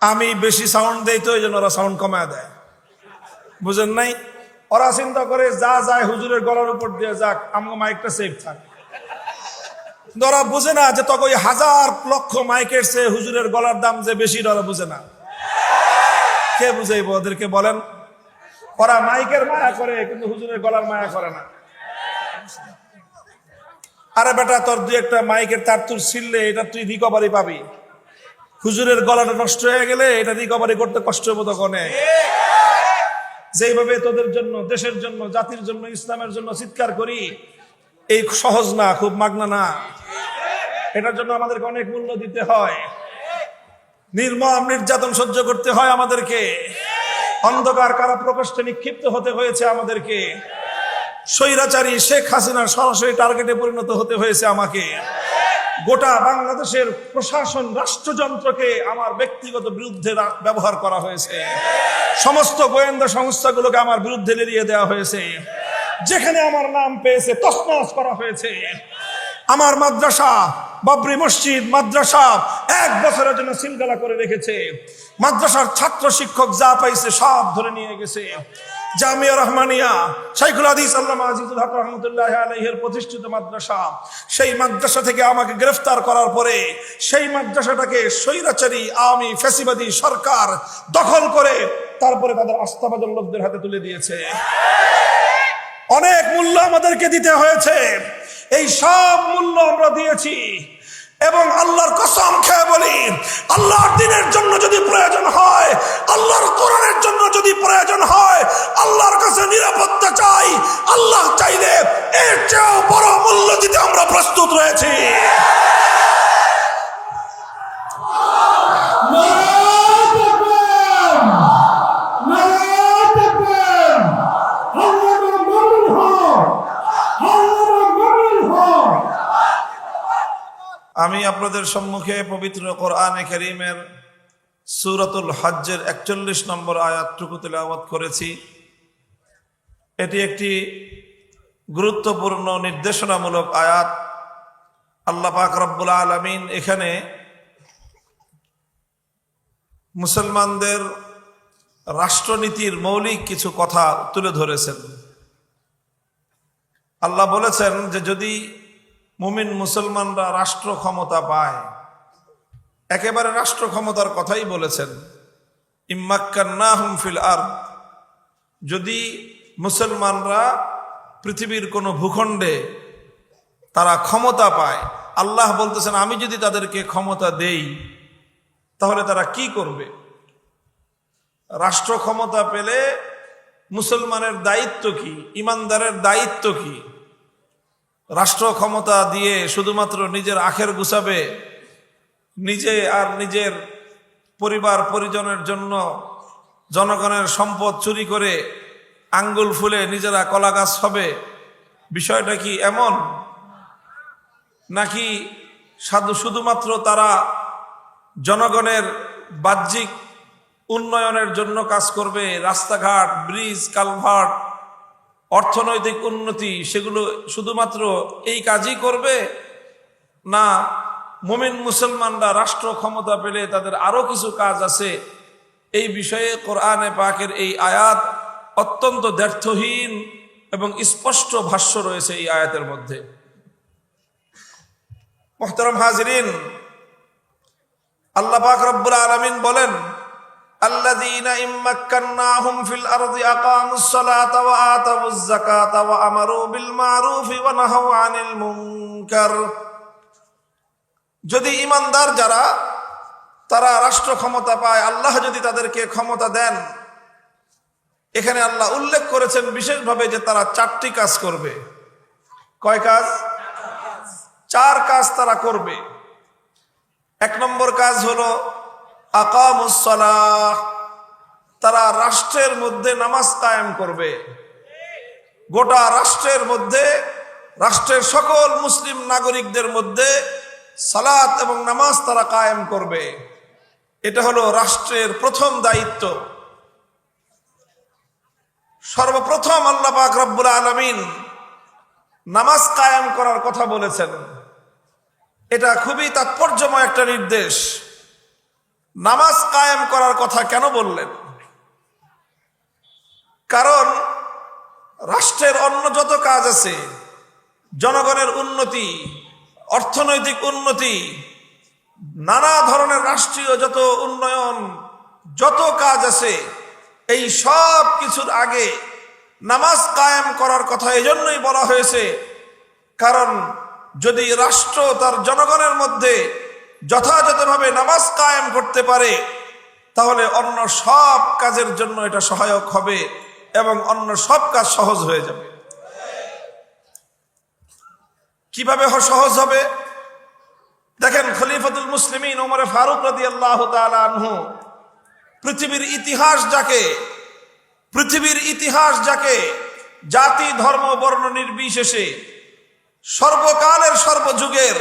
আমি বেশি সাউন্ড দেই তো এই জন্য ওরা সাউন্ড কমায় দেয়, বুঝেন নাই? ওরা চিন্তা করে যা যায় হুজুরের গলার উপর দিয়ে যাক, আমার মাইকটা সেফ থাক। ওরা বুঝে না যে তখন ওই হাজার লক্ষ মাইকের চেয়ে হুজুরের গলার দাম যে বেশি, ওরা বুঝে না। কে বুঝাইবো ওদেরকে বলেন? ওরা মাইকের মায়া করে কিন্তু হুজুরের গলার মায়া করে না। আরে বেটা, তোর দুই একটা মাইকের তার তুর ছিললে এটা তুই রিকভারি পাবি, হুজুরের গলাটা নষ্ট হয়ে গেলে এটা রিকভারি করতে কষ্ট হবো তখন। যেভাবে তোদের জন্য, দেশের জন্য, জাতির জন্য, ইসলামের জন্য চিৎকার করি, এই সহজ না, খুব মাগনা না। এটার জন্য আমাদেরকে অনেক মূল্য দিতে হয়, নির্মম নির্যাতন সহ্য করতে হয় আমাদেরকে, অন্ধকার কারা প্রকোষ্ঠে নিক্ষিপ্ত হতে হয়েছে আমাদেরকে, স্বৈরাচারী শেখ হাসিনার সরাসরি টার্গেটে পরিণত হতে হয়েছে আমাকে। গোটা বাংলাদেশের প্রশাসন, রাষ্ট্রযন্ত্রকে আমার ব্যক্তিগত বিরুদ্ধে ব্যবহার করা হয়েছে, সমস্ত গোয়েন্দা সংস্থাগুলোকে আমার বিরুদ্ধে লেলিয়ে দেওয়া হয়েছে, যেখানে আমার নাম পেয়েছে তছনছ করা হয়েছে। আমার মাদ্রাসা, বাবরি মসজিদ মাদ্রাসা 1 বছরের জন্য সিলগালা করে রেখেছে, মাদ্রাসার ছাত্র শিক্ষক যা পাইছে সব ধরে নিয়ে গেছে। জামিয়া রহমানিয়া, শাইখুল হাদিস আল্লামা আজিজুল হক রহমাতুল্লাহি আলাইহির প্রতিষ্ঠিত মাদ্রাসা, সেই মাদ্রাসা থেকে আমাকে গ্রেফতার করার পরে সেই মাদ্রাসাটাকে স্বৈরাচারী আওয়ামী ফ্যাসিবাদী সরকার দখল করে তারপরে তাদের আস্থাভাজন লোকদের হাতে তুলে দিয়েছে। অনেক মূল্য আমাদেরকে দিতে হয়েছে, এই সব মূল্য আমরা দিয়েছি। এবং আল্লাহর কসম খেয়ে বলি, আল্লাহর দ্বীনের জন্য যদি প্রয়োজন হয়, আল্লাহর কোরআনের জন্য যদি প্রয়োজন হয়, আল্লাহর কাছে নিরাপত্তা চাই, আল্লাহ চাইলে এর চেয়েও বড় মূল্য দিতে আমরা প্রস্তুত রয়েছি। আমি আপনাদের সম্মুখে পবিত্র কোরআনে কারীমের সূরাতুল হজ্জের 41 নম্বর আয়াতটুকু তেলাওয়াত করেছি। এটি একটি গুরুত্বপূর্ণ নির্দেশনামূলক আয়াত। আল্লাহ পাক রব্বুল আলামিন এখানে মুসলমানদের রাষ্ট্রনীতির মৌলিক কিছু কথা তুলে ধরেছেন। আল্লাহ বলেছেন যে যদি মুমিন মুসলমানরা রাষ্ট্র ক্ষমতা পায়, একেবারে রাষ্ট্র ক্ষমতার কথাই বলেছেন, ইম্মাক্কান্নাহুম ফিল আরদ, যদি মুসলমানরা পৃথিবীর কোনো ভূখণ্ডে তারা ক্ষমতা পায়, আল্লাহ বলতেছেন আমি যদি তাদেরকে ক্ষমতা দেই তাহলে তারা কি করবে? রাষ্ট্র ক্ষমতা পেলে মুসলমানের দায়িত্ব কি, ইমানদারের দায়িত্ব কি? রাষ্ট্র ক্ষমতা দিয়ে শুধুমাত্র নিজের আখের গুছাবে, নিজে আর নিজের পরিবার পরিজনের জন্য জনগণের সম্পদ চুরি করে আঙ্গুল ফুলে নিজেরা কলা গাছ হবে? বিষয়টা কি এমন? নাকি শুধুমাত্র তারা জনগণের বাহ্যিক উন্নয়নের জন্য কাজ করবে, রাস্তাঘাট, ব্রিজ, কালভার্ট, অর্থনৈতিক উন্নতি, সেগুলো শুধুমাত্র এই কাজই করবে? না, মুমিন মুসলমানরা রাষ্ট্র ক্ষমতা পেলে তাদের আরো কিছু কাজ আছে? এই বিষয়ে কোরআনে পাকের এই আয়াত অত্যন্ত দ্ব্যর্থহীন এবং স্পষ্ট ভাষ্য রয়েছে এই আয়াতের মধ্যে। মুহতারাম হাজিরিন, আল্লাহ পাক রব্বুল আলামিন বলেন, আল্লাযীনা ইম্মাক্কান্নাহুম ফিল আরদি আকামুস সালাতা ওয়া আতাবুজ যাকাতা ওয়া আমারু বিল মারুফি ওয়া নাহাউ আনিল মুনকার। যদি ঈমানদার যারা তারা রাষ্ট্র ক্ষমতা পায়, আল্লাহ যদি তাদেরকে ক্ষমতা দেন, এখানে আল্লাহ উল্লেখ করেছেন বিশেষভাবে যে তারা 4টি কাজ করবে। কয় কাজ? 4 কাজ তারা করবে। 1 নম্বর কাজ হলো আকামুস সালাহ, তারা রাষ্ট্রের মধ্যে নামাজ কায়েম করবে। গোটা রাষ্ট্রের মধ্যে, রাষ্ট্রের সকল মুসলিম নাগরিকদের মধ্যে সালাত এবং নামাজ তারা কায়েম করবে। এটা হলো রাষ্ট্রের প্রথম দায়িত্ব। সর্বপ্রথম আল্লাহ পাক রব্বুল আলামিন নামাজ কায়েম করার কথা বলেছেন। এটা খুবই তাৎপর্যময় একটা নির্দেশ। নামাজ কায়েম করার কথা কেন বললেন? কারণ রাষ্ট্রের অন্য যত কাজ আছে, জনগণের উন্নতি, অর্থনৈতিক উন্নতি, নানা ধরনের রাষ্ট্রীয় যত উন্নয়ন, যত কাজ আছে, এই সব কিছুর আগে নামাজ কায়েম করার কথা এজন্যই বলা হয়েছে। কারণ যদি রাষ্ট্র তার জনগণের মধ্যে যথাযথভাবে নামাজ কায়েম করতে পারে, তাহলে অন্য সব কাজের জন্য এটা সহায়ক হবে এবং অন্য সব কাজ সহজ হয়ে যাবে। কিভাবে সহজ হবে? দেখেন, খলিফাতুল মুসলিমিন ওমর ফারুক রাদিয়াল্লাহু তাআলা আনহু পৃথিবীর ইতিহাস যাকে জাতি ধর্ম বর্ণ নির্বিশেষে সর্বকালের সর্বযুগের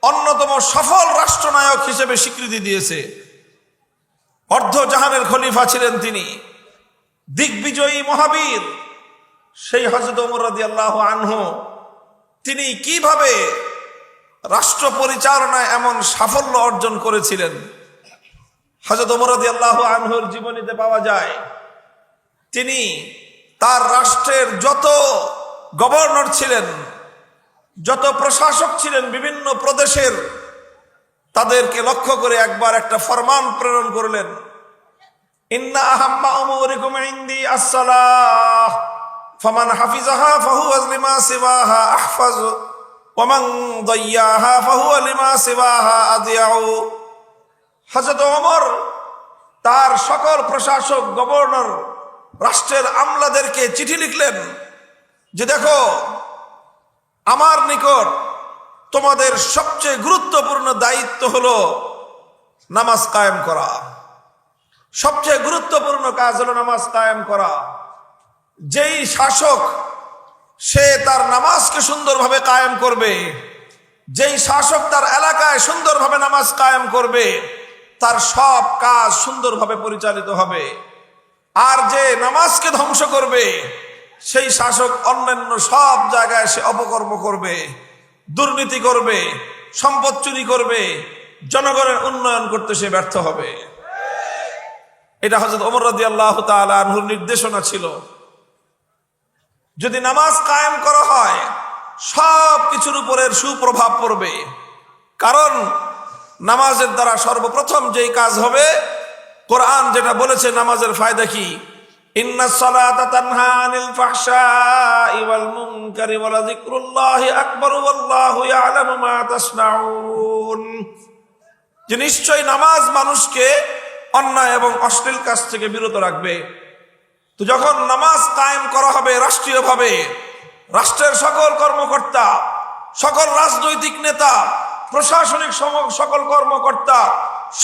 অন্যতম সফল রাষ্ট্রনায়ক হিসেবে স্বীকৃতি দিয়েছে। অর্ধজাহানের খলিফা ছিলেন তিনি, দিগ্বিজয়ী মহাবীর সেই হযরত ওমর রাদিয়াল্লাহু আনহু তিনি কিভাবে রাষ্ট্র পরিচালনায় এমন সাফল্য অর্জন করেছিলেন, হযরত ওমর রাদিয়াল্লাহু আনহুর জীবনীতে পাওয়া যায়। তিনি তার রাষ্ট্রের যত গভর্নর ছিলেন, যত প্রশাসক ছিলেন বিভিন্ন প্রদেশের, তাদেরকে লক্ষ্য করে একবার একটা ফরমান প্রেরণ করলেন, ইন্না আহাম্মা উমুরিকুম ইনদি আস-সালাহ ফামান হাফিজাহা ফাহুয়া লিমা সিওয়াহা আহফাজ ওয়া মান দাইয়াহা ফাহুয়া লিমা সিওয়াহা আদিয়াউ। হযরত ওমর তার সকল প্রশাসক, গভর্নর, রাষ্ট্রের আমলাদেরকে চিঠি লিখলেন যে দেখো, আমার নিকট তোমাদের সবচেয়ে গুরুত্বপূর্ণ দায়িত্ব হলো নামাজ কায়েম করা। সবচেয়ে গুরুত্বপূর্ণ কাজ হলো নামাজ কায়েম করা। যেই শাসক সে তার নামাজকে সুন্দরভাবে কায়েম করবে, যেই শাসক তার এলাকায় সুন্দরভাবে নামাজ কায়েম করবে, তার সব কাজ সুন্দরভাবে পরিচালিত হবে। আর যে নামাজকে ধ্বংস করবে, সেই শাসক অন্যান্য সব জায়গায় সে অপকর্ম করবে, দুর্নীতি করবে, সম্পদ চুরি করবে, জনগণের উন্নয়ন করতে সে ব্যর্থ হবে। এটা হযরত ওমর রাদিয়াল্লাহু তাআলা আনহুর নির্দেশনা ছিল। যদি নামাজ কায়েম করা হয়, সব কিছুর উপরের সুপ্রভাব পড়বে। কারণ নামাজের দ্বারা সর্বপ্রথম যেই কাজ হবে, কোরআন যেটা বলেছে নামাজের ফায়দা কি, ইন্নাস সালাতা তানহা আনিল ফাহশাই ওয়াল মুনকারি ওয়া লাযিকরুল্লাহি আকবার ওয়াল্লাহু ইয়ালামু মা তাসনাউন। যে নিশ্চয় নামাজ মানুষকে অন্যায় এবং অশ্লীল কাজ থেকে বিরত রাখবে। তো যখন নামাজ কায়েম করা হবে রাষ্ট্রীয়ভাবে, রাষ্ট্রের সকল কর্মকর্তা, সকল রাজনৈতিক নেতা, প্রশাসনিক সকল কর্মকর্তা,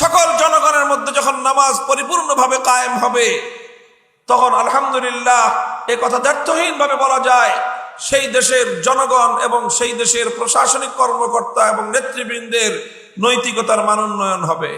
সকল জনগণের মধ্যে যখন নামাজ পরিপূর্ণভাবে কায়েম হবে, তখন আলহামদুলিল্লাহ এ কথা দ্ব্যর্থহীন ভাবে বলা যায়, সেই দেশের জনগণ এবং সেই দেশের প্রশাসনিক কর্মকর্তা এবং নেতৃবৃন্দের নৈতিকতার মান উন্নয়ন হবে।